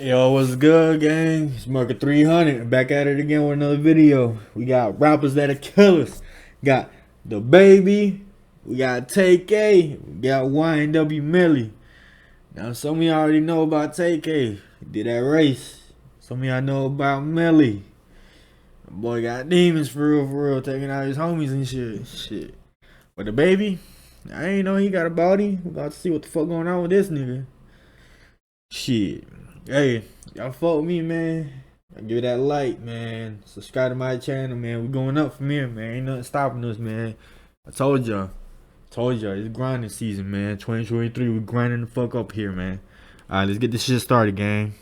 Yo, what's good, gang? It's Marker 300. Back at it again with another video. We got rappers that are killers. Got the baby. We got TK. We got YNW Millie. Now, some of y'all already know about TK. He did that race. Some of y'all know about Millie. The boy got demons for real, taking out his homies and shit. But the baby, I ain't know he got a body. We got to see what the fuck going on with this nigga. Shit. Hey, y'all fuck with me, man. Give that like, man. Subscribe to my channel, man. We going up from here, man. Ain't nothing stopping us, man. I told y'all. It's grinding season, man. 2023, we grinding the fuck up here, man. Alright, let's get this shit started, gang.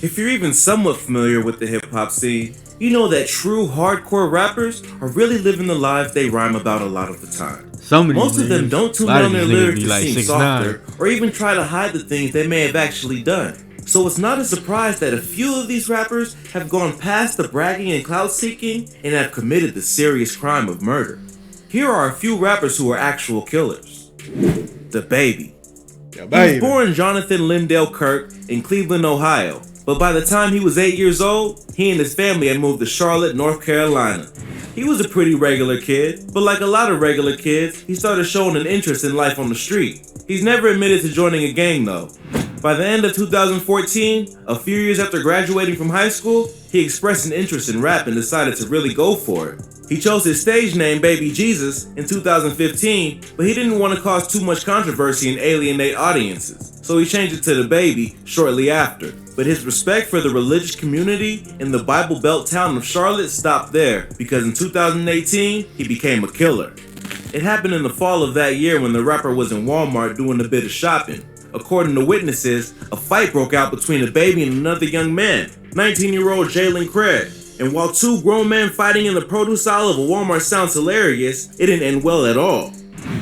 If you're even somewhat familiar with the hip-hop scene, you know that true hardcore rappers are really living the lives they rhyme about a lot of the time. Most of them don't tune down their lyrics to seem softer or even try to hide the things they may have actually done. So it's not a surprise that a few of these rappers have gone past the bragging and clout seeking and have committed the serious crime of murder. Here are a few rappers who are actual killers. The Baby. He was born Jonathan Lindell Kirk in Cleveland, Ohio, but by the time he was 8 years old, he and his family had moved to Charlotte, North Carolina. He was a pretty regular kid, but like a lot of regular kids, he started showing an interest in life on the street. He's never admitted to joining a gang though. By the end of 2014, a few years after graduating from high school, he expressed an interest in rap and decided to really go for it. He chose his stage name Baby Jesus in 2015, but he didn't want to cause too much controversy and alienate audiences, so he changed it to The Baby shortly after. But his respect for the religious community in the Bible Belt town of Charlotte stopped there, because in 2018, he became a killer. It happened in the fall of that year when the rapper was in Walmart doing a bit of shopping. According to witnesses, a fight broke out between the baby and another young man, 19-year-old Jalen Craig. And while two grown men fighting in the produce aisle of a Walmart sounds hilarious, it didn't end well at all.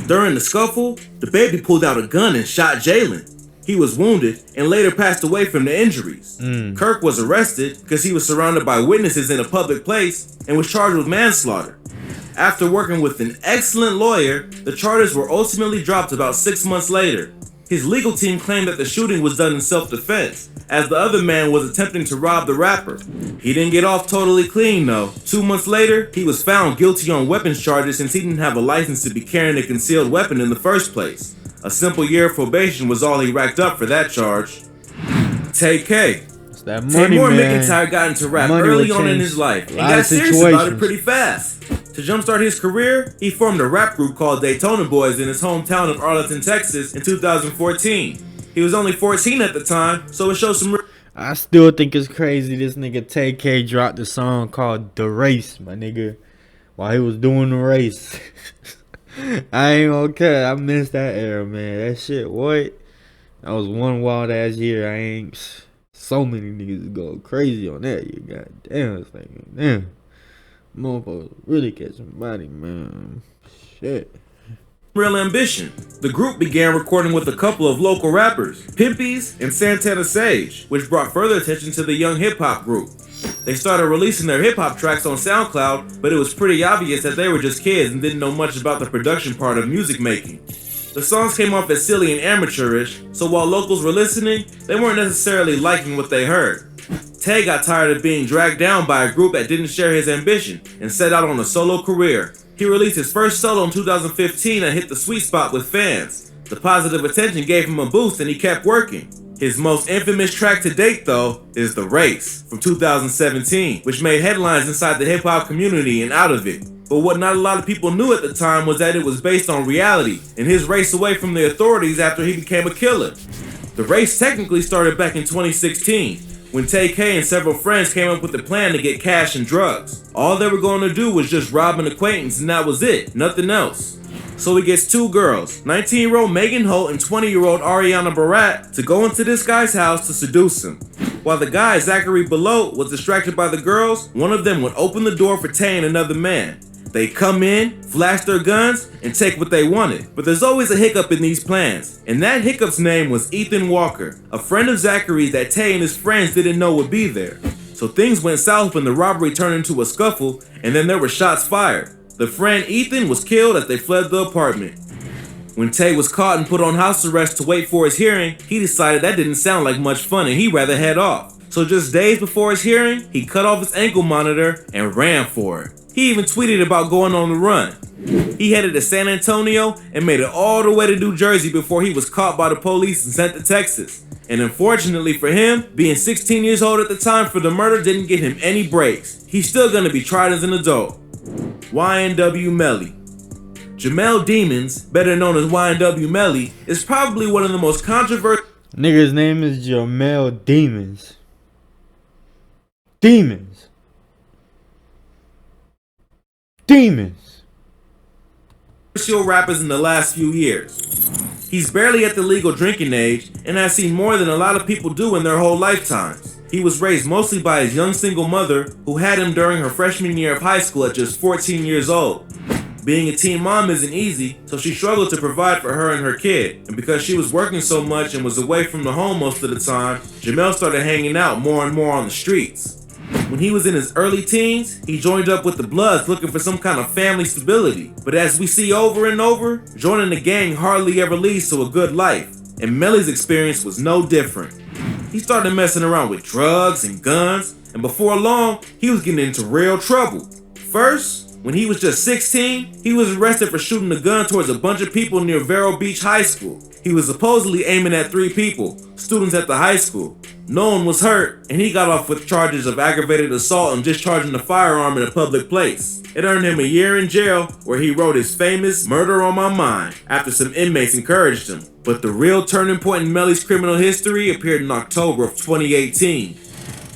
During the scuffle, the baby pulled out a gun and shot Jalen. He was wounded and later passed away from the injuries. Kirk was arrested because he was surrounded by witnesses in a public place and was charged with manslaughter. After working with an excellent lawyer, the charges were ultimately dropped about 6 months later. His legal team claimed that the shooting was done in self-defense, as the other man was attempting to rob the rapper. He didn't get off totally clean though. 2 months later, he was found guilty on weapons charges since he didn't have a license to be carrying a concealed weapon in the first place. A simple year of probation was all he racked up for that charge. TK. That money, Taymor man. McIntyre got into rap early on in his life and got serious about it pretty fast. To jumpstart his career, he formed a rap group called Daytona Boys in his hometown of Arlington, Texas in 2014. He was only 14 at the time, so it shows some... I still think it's crazy this nigga TK dropped a song called The Race, my nigga, while he was doing the race. I ain't gonna cut. I missed that era, man. That shit, what? That was one wild ass year. I ain't... So many niggas go crazy on that. You got damn, it's like damn, motherfuckers really catch somebody, man. Shit. Real ambition. The group began recording with a couple of local rappers, Pimpies and Santana Sage, which brought further attention to the young hip hop group. They started releasing their hip hop tracks on SoundCloud, but it was pretty obvious that they were just kids and didn't know much about the production part of music making. The songs came off as silly and amateurish, so while locals were listening, they weren't necessarily liking what they heard. Tay got tired of being dragged down by a group that didn't share his ambition and set out on a solo career. He released his first solo in 2015 and hit the sweet spot with fans. The positive attention gave him a boost and he kept working. His most infamous track to date, though, is The Race from 2017, which made headlines inside the hip-hop community and out of it. But what not a lot of people knew at the time was that it was based on reality and his race away from the authorities after he became a killer. The race technically started back in 2016, when TK and several friends came up with a plan to get cash and drugs. All they were going to do was just rob an acquaintance and that was it, nothing else. So he gets two girls, 19-year-old Megan Holt and 20-year-old Ariana Barat, to go into this guy's house to seduce him. While the guy, Zachary Below, was distracted by the girls, one of them would open the door for Tay and another man. They come in, flash their guns, and take what they wanted. But there's always a hiccup in these plans, and that hiccup's name was Ethan Walker, a friend of Zachary's that Tay and his friends didn't know would be there. So things went south when the robbery turned into a scuffle, and then there were shots fired. The friend Ethan was killed as they fled the apartment. When Tay was caught and put on house arrest to wait for his hearing, he decided that didn't sound like much fun and he'd rather head off. So just days before his hearing, he cut off his ankle monitor and ran for it. He even tweeted about going on the run. He headed to San Antonio and made it all the way to New Jersey before he was caught by the police and sent to Texas. And unfortunately for him, being 16 years old at the time for the murder didn't get him any breaks. He's still gonna be tried as an adult. YNW Melly. Jamel Demons, better known as YNW Melly, is probably one of the most controversial. Nigga's name is Jamel Demons. Demons. Rappers in the last few years. He's barely at the legal drinking age and has seen more than a lot of people do in their whole lifetimes. He was raised mostly by his young single mother who had him during her freshman year of high school at just 14 years old. Being a teen mom isn't easy, so she struggled to provide for her and her kid. And because she was working so much and was away from the home most of the time, Jamel started hanging out more and more on the streets. When he was in his early teens, he joined up with the Bloods looking for some kind of family stability. But as we see over and over, joining the gang hardly ever leads to a good life. And Melly's experience was no different. He started messing around with drugs and guns, and before long, he was getting into real trouble. First, when he was just 16, he was arrested for shooting a gun towards a bunch of people near Vero Beach High School. He was supposedly aiming at 3 people, students at the high school. No one was hurt, and he got off with charges of aggravated assault and discharging a firearm in a public place. It earned him a year in jail, where he wrote his famous "Murder on My Mind" after some inmates encouraged him. But the real turning point in Melly's criminal history appeared in October of 2018.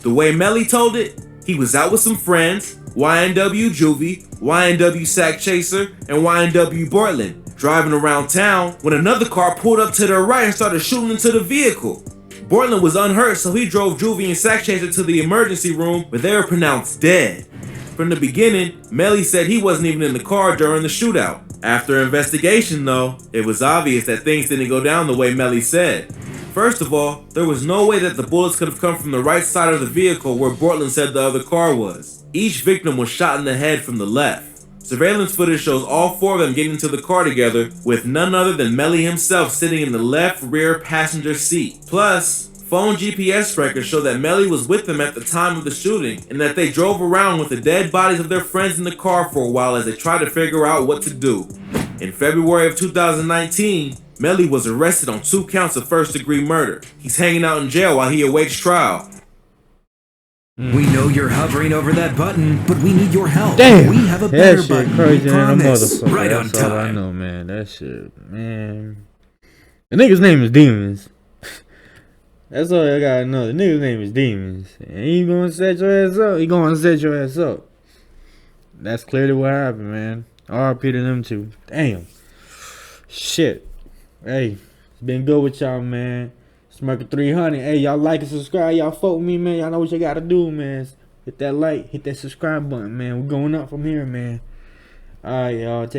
The way Melly told it, he was out with some friends, YNW Juvie, YNW Sack Chaser, and YNW Portland, driving around town when another car pulled up to their right and started shooting into the vehicle. Portland was unhurt, so he drove Juvie and Sack Chaser to the emergency room where they were pronounced dead. From the beginning, Melly said he wasn't even in the car during the shootout. After investigation though, it was obvious that things didn't go down the way Melly said. First of all, there was no way that the bullets could have come from the right side of the vehicle where Portland said the other car was. Each victim was shot in the head from the left. Surveillance footage shows all 4 of them getting into the car together, with none other than Melly himself sitting in the left rear passenger seat. Plus, phone GPS records show that Melly was with them at the time of the shooting, and that they drove around with the dead bodies of their friends in the car for a while as they tried to figure out what to do. In February of 2019, Melly was arrested on 2 counts of first-degree murder. He's hanging out in jail while he awaits trial. We know you're hovering over that button, but we need your help. Damn, we have a better that shit button. crazy We than a promise. motherfucker. Right on That's all I time. know, man. That shit, man. The nigga's name is Demons. That's all I gotta know. The nigga's name is Demons, and he gonna set your ass up. He gonna set your ass up. That's clearly what happened, man. R.I.P. to them two. Damn. Shit. Hey, it's been good with y'all, man. Smirker 300. Hey, y'all like and subscribe. Y'all fuck with me, man. Y'all know what you gotta do, man. Hit that like, hit that subscribe button, man. We're going up from here, man. Alright, y'all. Take